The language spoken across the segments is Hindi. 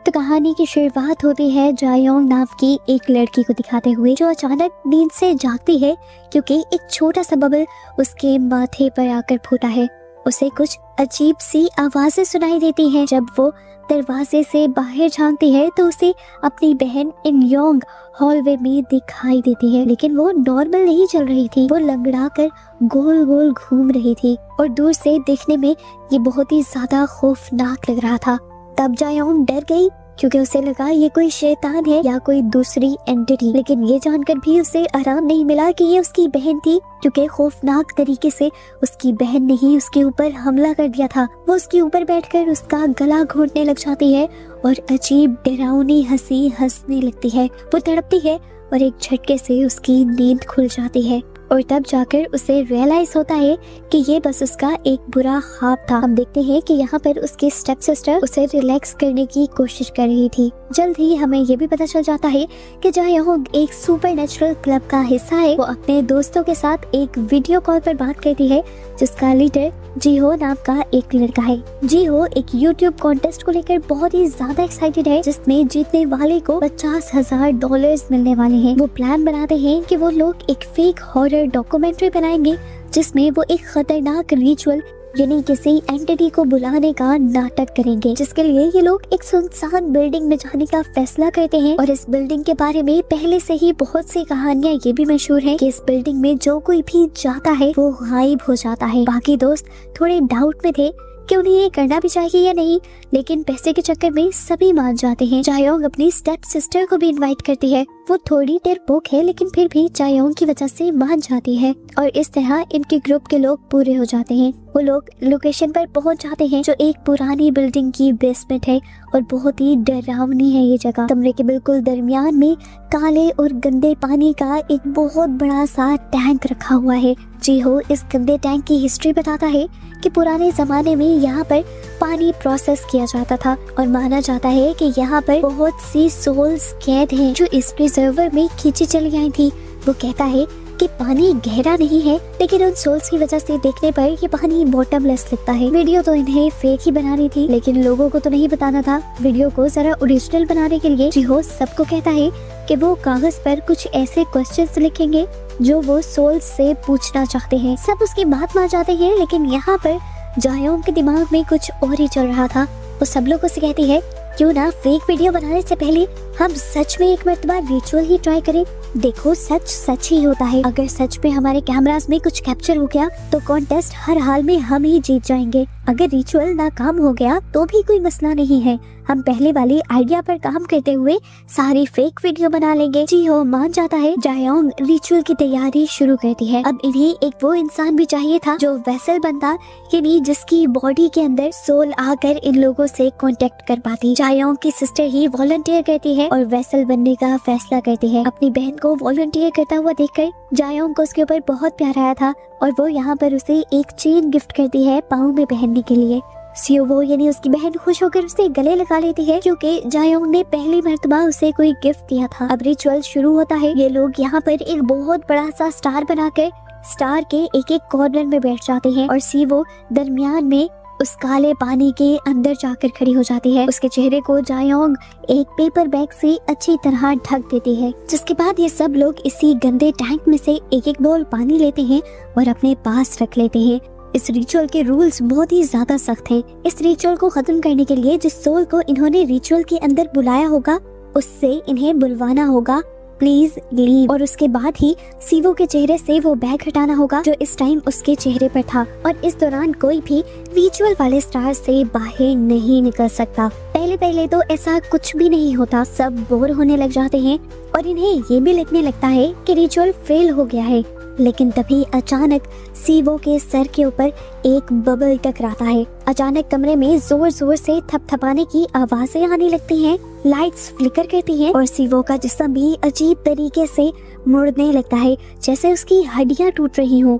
तो कहानी की शुरुआत होती है जायोंग नाम की एक लड़की को दिखाते हुए, जो अचानक नींद से जागती है क्योंकि एक छोटा सा बबल उसके माथे पर आकर फूटा है। उसे कुछ अजीब सी आवाजें सुनाई देती हैं। जब वो दरवाजे से बाहर झांकती है तो उसे अपनी बहन इन योंग हॉलवे में दिखाई देती है, लेकिन वो नॉर्मल नहीं चल रही थी। वो लंगड़ा कर गोल गोल घूम रही थी और दूर से देखने में ये बहुत ही ज्यादा खौफनाक लग रहा था। तब जायोंग डर गई क्योंकि उसे लगा ये कोई शैतान है या कोई दूसरी एंटिटी, लेकिन ये जानकर भी उसे आराम नहीं मिला कि ये उसकी बहन थी, क्योंकि खौफनाक तरीके से उसकी बहन ने ही उसके ऊपर हमला कर दिया था। वो उसके ऊपर बैठकर उसका गला घोंटने लग जाती है और अजीब डरावनी हंसी हंसने लगती है। वो तड़पती है और एक झटके से उसकी नींद खुल जाती है और तब जाकर उसे रियलाइज होता है कि ये बस उसका एक बुरा ख्वाब था। हम देखते हैं कि यहाँ पर उसकी स्टेप सिस्टर उसे रिलैक्स करने की कोशिश कर रही थी। जल्द ही हमें ये भी पता चल जाता है कि जायोंग एक सुपरनैचुरल क्लब का हिस्सा है। वो अपने दोस्तों के साथ एक वीडियो कॉल पर बात करती है, जिसका लीडर जीहो नाम का एक लड़का है। जीहो एक यूट्यूब कॉन्टेस्ट को लेकर बहुत ही ज्यादा एक्साइटेड है, जिसमें जीतने वाले को $50,000 मिलने वाले हैं। वो प्लान बनाते हैं कि वो लोग एक फेक हॉरर डॉक्यूमेंट्री बनाएंगे, जिसमें वो एक खतरनाक रिचुअल यानी किसी एंटिटी को बुलाने का नाटक करेंगे, जिसके लिए ये लोग एक सुनसान बिल्डिंग में जाने का फैसला करते हैं। और इस बिल्डिंग के बारे में पहले से ही बहुत सी कहानियां ये भी मशहूर हैं कि इस बिल्डिंग में जो कोई भी जाता है वो गायब हो जाता है। बाकी दोस्त थोड़े डाउट में थे कि उन्हें ये करना भी चाहिए या नहीं, लेकिन पैसे के चक्कर में सभी मान जाते हैं। जायोंग अपनी स्टेप सिस्टर को भी इनवाइट करती है। वो थोड़ी डरपोक है, लेकिन फिर भी जायोंग की वजह से मान जाती है और इस तरह इनके ग्रुप के लोग पूरे हो जाते हैं। वो लोग लोकेशन पर पहुंच जाते हैं, जो एक पुरानी बिल्डिंग की बेसमेंट है और बहुत ही डरावनी है ये जगह। कमरे के बिल्कुल दरमियान में काले और गंदे पानी का एक बहुत बड़ा सा टैंक रखा हुआ है। जीहो इस गंदे टैंक की हिस्ट्री बताता है कि पुराने जमाने में यहाँ पर पानी प्रोसेस किया जाता था और माना जाता है कि यहाँ पर बहुत सी सोल्स कैद हैं जो इस प्रिजर्वर में खींची चली आई थी। वो कहता है कि पानी गहरा नहीं है, लेकिन उन सोल्स की वजह से देखने पर ये पानी बॉटमलेस लगता है। वीडियो तो इन्हें फेक ही बनानी थी, लेकिन लोगों को तो नहीं बताना था। वीडियो को जरा ओरिजिनल बनाने के लिए जीहो सबको कहता है कि वो कागज पर कुछ ऐसे क्वेश्चंस लिखेंगे जो वो सोल्स से पूछना चाहते हैं। सब उसकी बात मान जाते हैं, लेकिन यहाँ पर जायोंग के दिमाग में कुछ और ही चल रहा था। वो सब लोगों से कहती है, क्यों ना फेक वीडियो बनाने से पहले हम सच में एक मर्तबा रिचुअल ही ट्राई करें। देखो सच सच ही होता है। अगर सच में हमारे कैमरास में कुछ कैप्चर हो गया तो कॉन्टेस्ट हर हाल में हम ही जीत जाएंगे। अगर रिचुअल नाकाम हो गया तो भी कोई मसला नहीं है। हम पहले वाली आइडिया पर काम करते हुए सारी फेक वीडियो बना लेंगे। जीहो मान जाता है। जायोंग रिचुअल की तैयारी शुरू करती है। अब इन्हें एक वो इंसान भी चाहिए था जो वेसल बनता, यानी जिसकी बॉडी के अंदर सोल आकर इन लोगों से कांटेक्ट कर पाती। जायोंग की सिस्टर ही वॉलंटियर करती है और वेसल बनने का फैसला करती है। अपनी बहन को वॉलंटियर करता हुआ देखकर जायोंग को उसके ऊपर बहुत प्यार आया था और वो यहाँ पर उसे एक चेन गिफ्ट करती है पाँव में पहनने के लिए। सियोवो यानी उसकी बहन खुश होकर उसे गले लगा लेती है, क्योंकि जायोंग ने पहली मर्तबा उसे कोई गिफ्ट दिया था। अब रिचुअल शुरू होता है। ये लोग यहाँ पर एक बहुत बड़ा सा स्टार बनाकर स्टार के एक एक कॉर्नर में बैठ जाते हैं और सियोवो दरमियान में उस काले पानी के अंदर जाकर खड़ी हो जाती है। उसके चेहरे को जायोंग एक पेपर बैग से अच्छी तरह ढक देती है, जिसके बाद ये सब लोग इसी गंदे टैंक में से एक एक बोल पानी लेते हैं और अपने पास रख लेते हैं। इस रिचुअल के रूल्स बहुत ही ज्यादा सख्त हैं। इस रिचुअल को खत्म करने के लिए जिस सोल को इन्होंने रिचुअल के अंदर बुलाया होगा उससे इन्हें बुलवाना होगा, प्लीज लीव। और उसके बाद ही सीवो के चेहरे से वो बैग हटाना होगा जो इस टाइम उसके चेहरे पर था और इस दौरान कोई भी रिचुअल वाले स्टार से बाहर नहीं निकल सकता। पहले तो ऐसा कुछ भी नहीं होता, सब बोर होने लग जाते हैं और इन्हें ये भी लगने लगता है कि रिचुअल फेल हो गया है। लेकिन तभी अचानक सीवो के सर के ऊपर एक बबल टकराता है। अचानक कमरे में जोर जोर से थपथपाने की आवाजें आने लगती हैं, लाइट्स फ्लिकर करती हैं और सीवो का जिस्म भी अजीब तरीके से मुड़ने लगता है, जैसे उसकी हड्डियां टूट रही हों।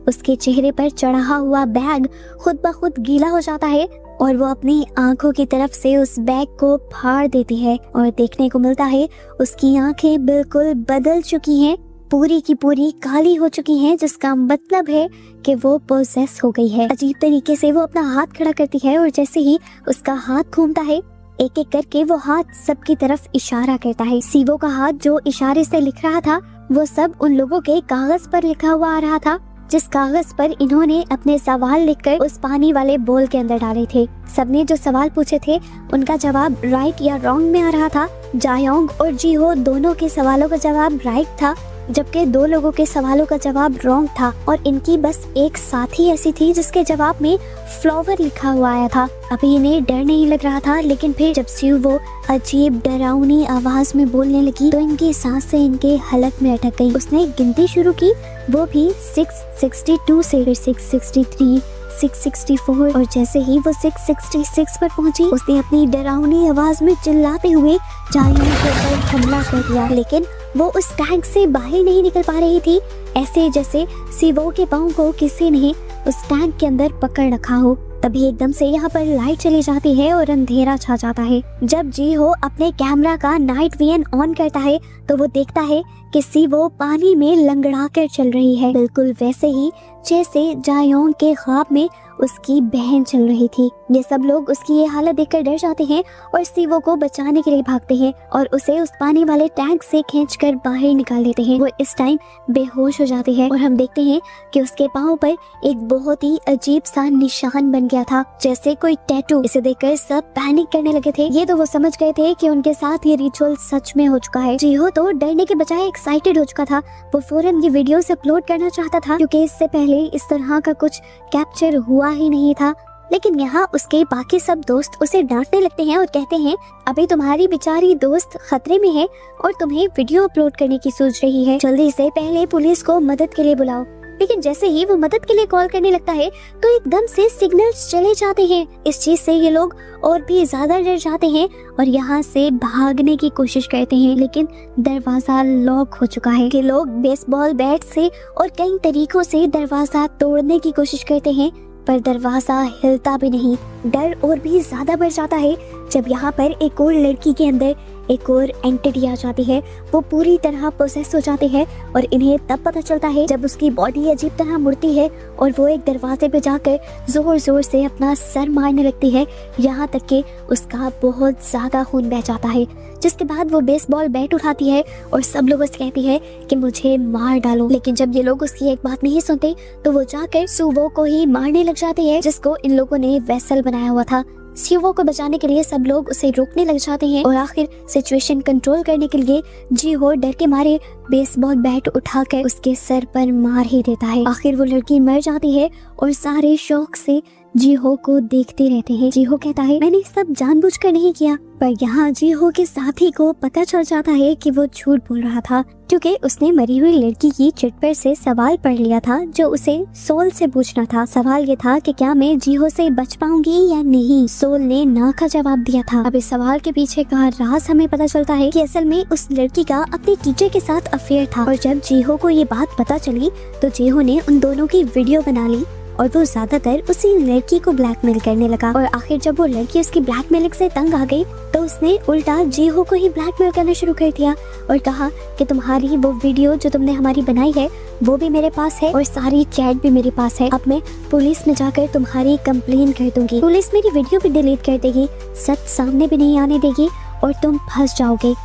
उसके चेहरे पर चढ़ा हुआ बैग खुद ब खुद गीला हो जाता है और वो अपनी आंखों की तरफ से उस बैग को फाड़ देती है और देखने को मिलता है उसकी आंखें बिल्कुल बदल चुकी हैं, पूरी की पूरी काली हो चुकी हैं, जिसका मतलब है कि वो पोसेस हो गई है। अजीब तरीके से वो अपना हाथ खड़ा करती है और जैसे ही उसका हाथ घूमता है एक एक करके वो हाथ सबकी तरफ इशारा करता है। सीवो का हाथ जो इशारे से लिख रहा था वो सब उन लोगों के कागज पर लिखा हुआ आ रहा था, जिस कागज पर इन्होंने अपने सवाल लिखकर उस पानी वाले बोल के अंदर डाले थे। सबने जो सवाल पूछे थे उनका जवाब राइट या रॉन्ग में आ रहा था। जायोंग और जीहो दोनों के सवालों का जवाब राइट था, जबकि 2 लोगों के सवालों का जवाब रॉन्ग था। और इनकी बस एक साथी ऐसी थी जिसके जवाब में फ्लावर लिखा हुआ आया था। अभी इन्हें डर नहीं लग रहा था, लेकिन फिर जब सीव वो अजीब डरावनी आवाज में बोलने लगी तो इनकी सांसें इनके हलक में अटक गईं। उसने गिनती शुरू की, वो भी 662 से, फिर 663, 664 और जैसे ही वो 666 पर पहुंची उसने अपनी डरावनी आवाज में चिल्लाते हुए जायोंग के ऊपर हमला कर दिया। लेकिन वो उस टैंक से बाहर नहीं निकल पा रही थी, ऐसे जैसे सीवो के पाँव को किसी ने उस टैंक के अंदर पकड़ रखा हो। तभी एकदम से यहाँ पर लाइट चली जाती है और अंधेरा छा जाता है। जब जीहो अपने कैमरा का नाइट विजन ऑन करता है तो वो देखता है कि सीवो पानी में लंगड़ा कर चल रही है, बिल्कुल वैसे ही जैसे जायोंग के ख्वाब में उसकी बहन चल रही थी। ये सब लोग उसकी ये हालत देखकर डर जाते हैं और सीवो को बचाने के लिए भागते हैं और उसे उस पानी वाले टैंक से खींचकर बाहर निकाल देते हैं। वो इस टाइम बेहोश हो जाती है और हम देखते हैं कि उसके पाँव पर एक बहुत ही अजीब सा निशान बन गया था, जैसे कोई टैटू। इसे देखकर सब पैनिक करने लगे थे। ये तो वो समझ गए थे कि उनके साथ ये रिचुअल सच में हो चुका है। जीहो तो डरने के बजाय एक्साइटेड हो चुका था। वो फौरन ये वीडियोस अपलोड करना चाहता था क्योंकि इससे पहले इस तरह का कुछ कैप्चर हुआ ही नहीं था। लेकिन यहाँ उसके बाकी सब दोस्त उसे डांटने लगते हैं और कहते हैं अभी तुम्हारी बेचारी दोस्त खतरे में है और तुम्हें वीडियो अपलोड करने की सोच रही है, जल्दी से पहले पुलिस को मदद के लिए बुलाओ। लेकिन जैसे ही वो मदद के लिए कॉल करने लगता है तो एकदम से सिग्नल्स चले जाते हैं। इस चीज से ये लोग और भी ज्यादा डर जाते हैं और यहाँ से भागने की कोशिश करते हैं, लेकिन दरवाजा लॉक हो चुका है। कि लोग बेसबॉल बैट से और कई तरीकों से दरवाजा तोड़ने की कोशिश करते हैं पर दरवाजा हिलता भी नहीं। डर और भी ज्यादा बढ़ जाता है जब यहाँ पर एक और लड़की के अंदर एक और एंटिटी आ जाती है। वो पूरी तरह प्रोसेस हो जाती है और इन्हें तब पता चलता है जब उसकी बॉडी अजीब तरह मुड़ती है और वो एक दरवाजे पे जाकर जोर जोर से अपना सर मारने लगती है, यहाँ तक कि उसका बहुत ज्यादा खून बह जाता है। जिसके बाद वो बेसबॉल बैट उठाती है और सब लोग उससे कहती है कि मुझे मार डालो। लेकिन जब ये लोग उसकी एक बात नहीं सुनते तो वो जाकर सुवो को ही मारने लग जाते हैं, जिसको इन लोगों ने वेसल बनाया हुआ था। सीवो को बचाने के लिए सब लोग उसे रोकने लग जाते हैं और आखिर सिचुएशन कंट्रोल करने के लिए जीहो डर के मारे बेसबॉल बैट उठाकर उसके सर पर मार ही देता है। आखिर वो लड़की मर जाती है और सारे शौक से जीहो को देखते रहते हैं। जीहो कहता है मैंने सब जानबूझकर नहीं किया, पर यहाँ जीहो के साथी को पता चल जाता है कि वो झूठ बोल रहा था क्योंकि उसने मरी हुई लड़की की चिट पर से सवाल पढ़ लिया था जो उसे सोल से पूछना था। सवाल ये था कि क्या मैं जीहो से बच पाऊंगी या नहीं। सोल ने ना का जवाब दिया था। अब इस सवाल के पीछे का राज हमें पता चलता है कि असल में उस लड़की का अपने टीचर के साथ अफेयर था और जब जीहो को ये बात पता चली तो जीहो ने उन दोनों की वीडियो बना ली और वो ज्यादातर उसी लड़की को ब्लैकमेल करने लगा। और आखिर जब वो लड़की उसकी ब्लैकमेलिंग से तंग आ गई तो उसने उल्टा जीहो को ही ब्लैकमेल करना शुरू कर दिया और कहा कि तुम्हारी वो वीडियो जो तुमने हमारी बनाई है वो भी मेरे पास है और सारी चैट भी मेरे पास है। अब मैं पुलिस में जाकर तुम्हारी कंप्लेन कर दूंगी। पुलिस मेरी वीडियो भी डिलीट कर देगी, सच सामने भी नहीं आने देगी और तुम फंस जाओगे।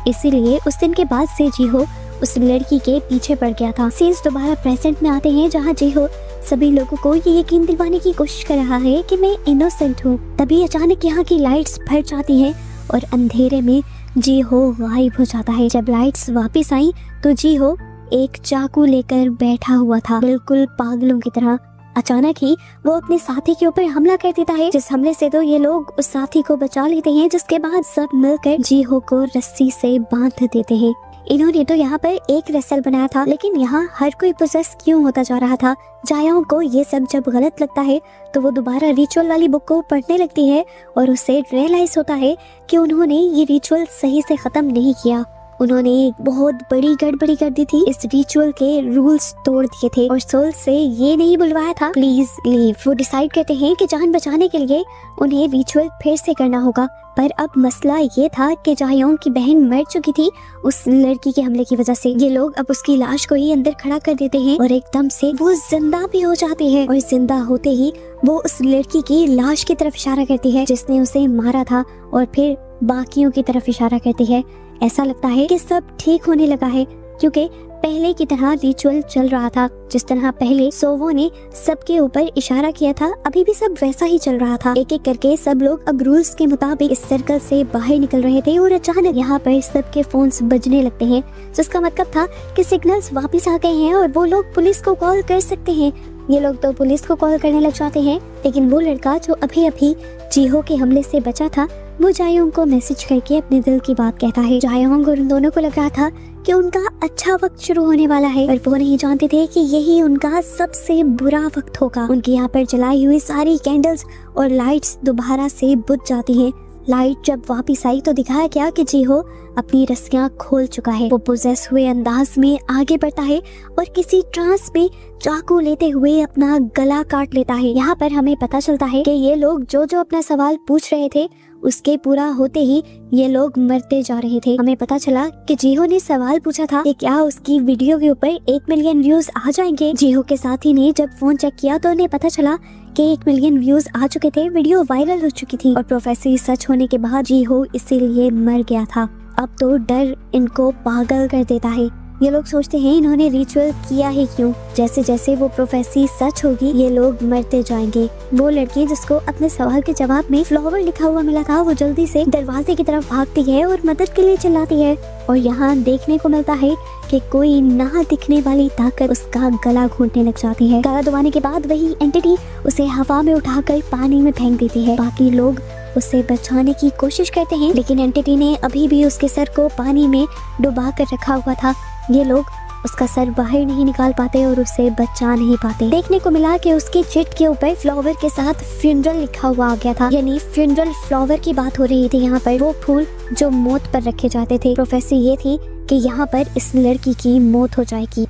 इसीलिए उस दिन के बाद से जीहो उस लड़की के पीछे पड़ गया था। सीन्स दोबारा प्रेजेंट में आते हैं जहाँ जीहो सभी लोगों को ये यकीन दिलवाने की कोशिश कर रहा है कि मैं इनोसेंट हूँ। तभी अचानक यहाँ की लाइट्स फट जाती हैं और अंधेरे में जीहो गायब हो जाता है। जब लाइट्स वापस आई तो जीहो एक चाकू लेकर बैठा हुआ था, बिल्कुल पागलों की तरह। अचानक ही वो अपने साथी के ऊपर हमला कर देता है, जिस हमले से तो ये लोग उस साथी को बचा लेते हैं, जिसके बाद सब मिलकर जीहो को रस्सी से बांध देते हैं। इन्होंने तो यहाँ पर एक रेसल बनाया था, लेकिन यहाँ हर कोई प्रोसेस क्यों होता जा रहा था। जायोंग को ये सब जब गलत लगता है तो वो दोबारा रिचुअल वाली बुक को पढ़ने लगती है और उसे रियलाइज होता है कि उन्होंने ये रिचुअल सही से खत्म नहीं किया उन्होंने एक बहुत बड़ी गड़बड़ी कर दी थी, इस रिचुअल के रूल्स तोड़ दिए थे और सोल से ये नहीं बुलवाया था प्लीज लीव। वो डिसाइड करते हैं कि जान बचाने के लिए उन्हें रिचुअल फिर से करना होगा। पर अब मसला ये था कि जायोंग की बहन मर चुकी थी उस लड़की के हमले की वजह से। ये लोग अब उसकी लाश को ही अंदर खड़ा कर देते हैं और एकदम से वो जिंदा भी हो जाती है और जिंदा होते ही वो उस लड़की की लाश की तरफ इशारा करती है जिसने उसे मारा था और फिर बाकियों की तरफ इशारा करती है। ऐसा लगता है कि सब ठीक होने लगा है क्योंकि पहले की तरह रिचुअल चल रहा था। जिस तरह पहले सोवो ने सबके ऊपर इशारा किया था अभी भी सब वैसा ही चल रहा था। एक एक करके सब लोग अब रूल्स के मुताबिक इस सर्कल से बाहर निकल रहे थे और अचानक यहाँ पर सबके फोन्स बजने लगते हैं, जिसका मतलब था कि सिग्नल्स वापस आ गए हैं और वो लोग पुलिस को कॉल कर सकते हैं। ये लोग तो पुलिस को कॉल करने लग जाते हैं, लेकिन वो लड़का जो अभी अभी जीहो के हमले से बचा था वो जायोंग को मैसेज करके अपने दिल की बात कहता है। जायोंग और उन दोनों को लग रहा था कि उनका अच्छा वक्त शुरू होने वाला है, पर वो नहीं जानते थे कि यही उनका सबसे बुरा वक्त होगा। उनकी यहाँ पर जलाई हुई सारी कैंडल्स और लाइट्स दोबारा से बुझ जाती हैं। लाइट जब वापस आई तो दिखाया गया कि जीहो अपनी रस्सियां खोल चुका है। वो पोजेस हुए अंदाज में आगे बढ़ता है और किसी ट्रांस में चाकू लेते हुए अपना गला काट लेता है। यहाँ पर हमें पता चलता है कि ये लोग जो जो अपना सवाल पूछ रहे थे उसके पूरा होते ही ये लोग मरते जा रहे थे। हमें पता चला कि जीहो ने सवाल पूछा था कि क्या उसकी वीडियो के ऊपर 1 मिलियन व्यूज आ जाएंगे। जीहो के साथी ने जब फोन चेक किया तो उन्हें पता चला कि 1 मिलियन व्यूज आ चुके थे, वीडियो वायरल हो चुकी थी और प्रोफेसी सच होने के बाद जीहो इसीलिए मर गया था। अब तो डर इनको पागल कर देता है। ये लोग सोचते हैं इन्होंने रिचुअल किया ही क्यों। जैसे जैसे वो प्रोफेसी सच होगी ये लोग मरते जाएंगे। वो लड़की जिसको अपने सवाल के जवाब में फ्लावर लिखा हुआ मिला था वो जल्दी से दरवाजे की तरफ भागती है और मदद के लिए चिल्लाती है और यहाँ देखने को मिलता है कि कोई ना दिखने वाली ताकत उसका गला घोंटने लग जाती है। गला दबाने के बाद वही एंटिटी उसे हवा में उठाकर पानी में फेंक देती है। बाकी लोग उसे बचाने की कोशिश करते हैं लेकिन एंटिटी ने अभी भी उसके सर को पानी में डुबा कर रखा हुआ था। ये लोग उसका सर बाहर नहीं निकाल पाते और उसे बचा नहीं पाते। देखने को मिला कि उसके चिट के ऊपर फ्लावर के साथ फ्यूनरल लिखा हुआ आ गया था, यानी फ्यूनरल फ्लावर की बात हो रही थी। यहाँ पर वो फूल जो मौत पर रखे जाते थे। प्रोफेसी ये थी कि यहाँ पर इस लड़की की मौत हो जाएगी।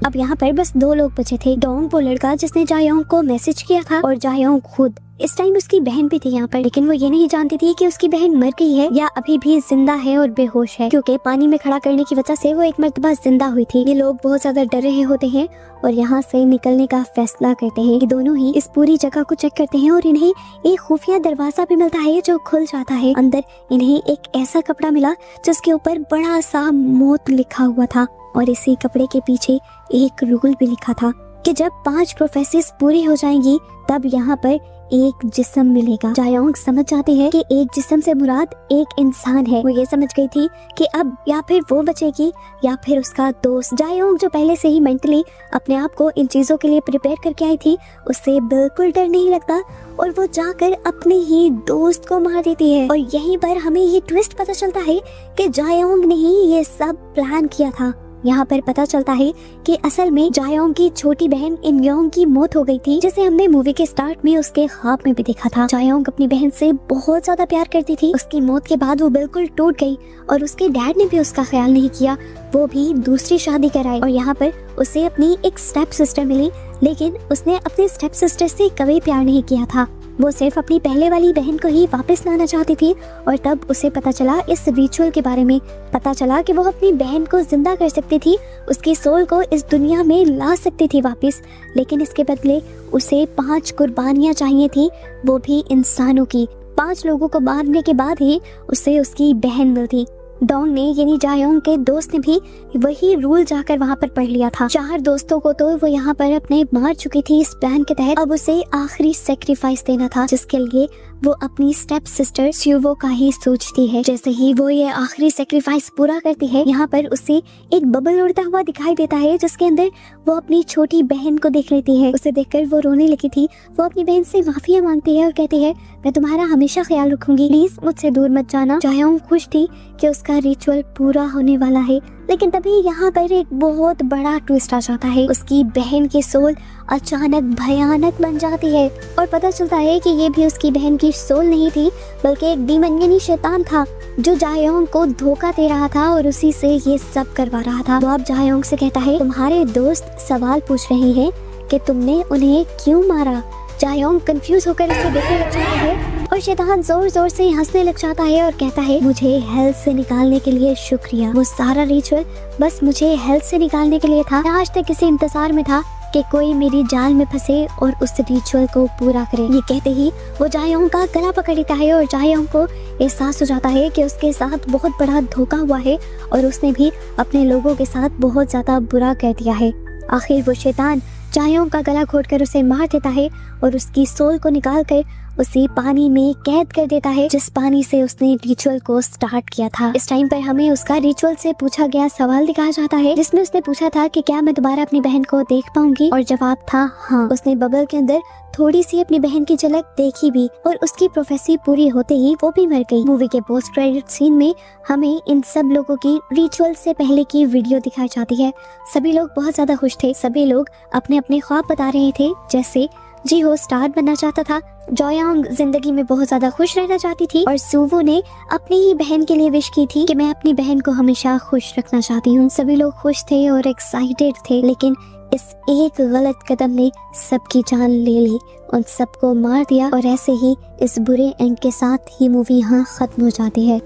अब यहाँ पर बस 2 लोग बचे थे, डोंग वो लड़का जिसने जायोंग को मैसेज किया था और जायोंग खुद। इस टाइम उसकी बहन भी थी यहाँ पर, लेकिन वो ये नहीं जानती थी कि उसकी बहन मर गई है या अभी भी जिंदा है और बेहोश है, क्योंकि पानी में खड़ा करने की वजह से वो एक मर्तबा जिंदा हुई थी। ये लोग बहुत ज्यादा डर रहे होते हैं और यहाँ से निकलने का फैसला करते हैं। ये दोनों ही इस पूरी जगह को चेक करते हैं और इन्हें एक खुफिया दरवाजा भी मिलता है जो खुल जाता है। अंदर इन्हें एक ऐसा कपड़ा मिला जिसके ऊपर बड़ा सा मौत लिखा हुआ था और इसी कपड़े के पीछे एक रूल भी लिखा था कि जब 5 प्रोफेसीज पूरी हो जाएंगी तब यहाँ पर एक जिस्म मिलेगा। जायोंग समझ जाती है कि एक जिस्म से मुराद एक इंसान है। वो ये समझ गई थी कि अब या फिर वो बचेगी या फिर उसका दोस्त। जायोंग जो पहले से ही मेंटली अपने आप को इन चीजों के लिए प्रिपेयर करके आई थी, उससे बिल्कुल डर नहीं लगता और वो जाकर अपने ही दोस्त को मार देती है। और यहीं पर हमें ये ट्विस्ट पता चलता है कि जायोंग ने ही ये सब प्लान किया था। यहाँ पर पता चलता है कि असल में जायोंग की छोटी बहन इनयोंग की मौत हो गई थी, जिसे हमने मूवी के स्टार्ट में उसके ख्वाब में भी देखा था। जायोंग अपनी बहन से बहुत ज्यादा प्यार करती थी। उसकी मौत के बाद वो बिल्कुल टूट गई और उसके डैड ने भी उसका ख्याल नहीं किया, वो भी दूसरी शादी कराई। और यहाँ पर उसे अपनी एक स्टेप सिस्टर मिली, लेकिन उसने अपने स्टेप सिस्टर से कभी प्यार नहीं किया था। वो सिर्फ अपनी पहले वाली बहन को ही वापस लाना चाहती थी। और तब उसे पता चला इस रिचुअल के बारे में, पता चला कि वो अपनी बहन को जिंदा कर सकती थी, उसकी सोल को इस दुनिया में ला सकती थी वापस, लेकिन इसके बदले उसे 5 कुर्बानियां चाहिए थी, वो भी इंसानों की। 5 लोगों को मारने के बाद ही उसे उसकी बहन मिलती। डोंग ने यानी जायोंग के दोस्त ने भी वही रूल जाकर वहाँ पर पढ़ लिया था। 4 दोस्तों को तो वो यहाँ पर अपने मार चुकी थी इस प्लान के तहत। अब उसे आखिरी सेक्रीफाइस देना था, जिसके लिए वो अपनी स्टेप सिस्टर स्यूवो का ही सोचती है। जैसे ही वो ये आखिरी सेक्रीफाइस पूरा करती है, यहाँ पर उसे एक बबल उड़ता हुआ दिखाई देता है, जिसके अंदर वो अपनी छोटी बहन को देख लेती है। उसे देखकर वो रोने लगी थी। वो अपनी बहन से माफिया मांगती है और कहती है, मैं तुम्हारा हमेशा ख्याल रखूंगी, प्लीज मुझसे दूर मत जाना। जायोंग खुश थी कि उसकी उसका रिचुअल पूरा होने वाला है। लेकिन तभी यहाँ पर एक बहुत बड़ा ट्विस्ट आ जाता है। उसकी बहन की सोल अचानक भयानक बन जाती है और पता चलता है कि ये भी उसकी बहन की सोल नहीं थी, बल्कि एक डीमन यानी शैतान था जो जायोंग को धोखा दे रहा था और उसी से ये सब करवा रहा था। वो अब जायोंग से कहता है, तुम्हारे दोस्त सवाल पूछ रहे हैं कि तुमने उन्हें क्यों मारा। जायोंग कंफ्यूज होकर उसे देखने लग जाता है और शैतान जोर जोर से हंसने लग जाता है और कहता है, मुझे हेल से निकालने के लिए शुक्रिया। वो सारा रिचुअल बस मुझे हेल से निकालने के लिए था। मैं आज तक किसी इंतजार में था कि कोई मेरी जाल में फंसे और उस रिचुअल को पूरा करे। ये कहते ही वो जायोंग का गला पकड़ लेता है और जायोंग को एहसास हो जाता है कि उसके साथ बहुत बड़ा धोखा हुआ है और उसने भी अपने लोगों के साथ बहुत ज्यादा बुरा कर दिया है। आखिर वो शैतान जायोंग का गला घोटकर उसे मार देता है और उसकी सोल को निकालकर उसे पानी में कैद कर देता है, जिस पानी से उसने रिचुअल को स्टार्ट किया था। इस टाइम पर हमें उसका रिचुअल से पूछा गया सवाल दिखाया जाता है, जिसमें उसने पूछा था कि क्या मैं दोबारा अपनी बहन को देख पाऊंगी, और जवाब था हाँ। उसने बबल के अंदर थोड़ी सी अपनी बहन की झलक देखी भी और उसकी प्रोफेसी पूरी होते ही वो भी मर गई। मूवी के पोस्ट क्रेडिट सीन में हमें इन सब लोगों की रिचुअल से पहले की वीडियो दिखाई जाती है। सभी लोग बहुत ज्यादा खुश थे। सभी लोग अपने अपने ख्वाब बता रहे थे। जैसे जीहो स्टार बनना चाहता था, जायोंग जिंदगी में बहुत ज्यादा खुश रहना चाहती थी और सुवो ने अपनी ही बहन के लिए विश की थी कि मैं अपनी बहन को हमेशा खुश रखना चाहती हूँ। सभी लोग खुश थे और एक्साइटेड थे, लेकिन इस एक गलत कदम ने सबकी जान ले ली, उन सबको मार दिया और ऐसे ही इस बुरे एंड के साथ ही मूवी यहाँ खत्म हो जाती है।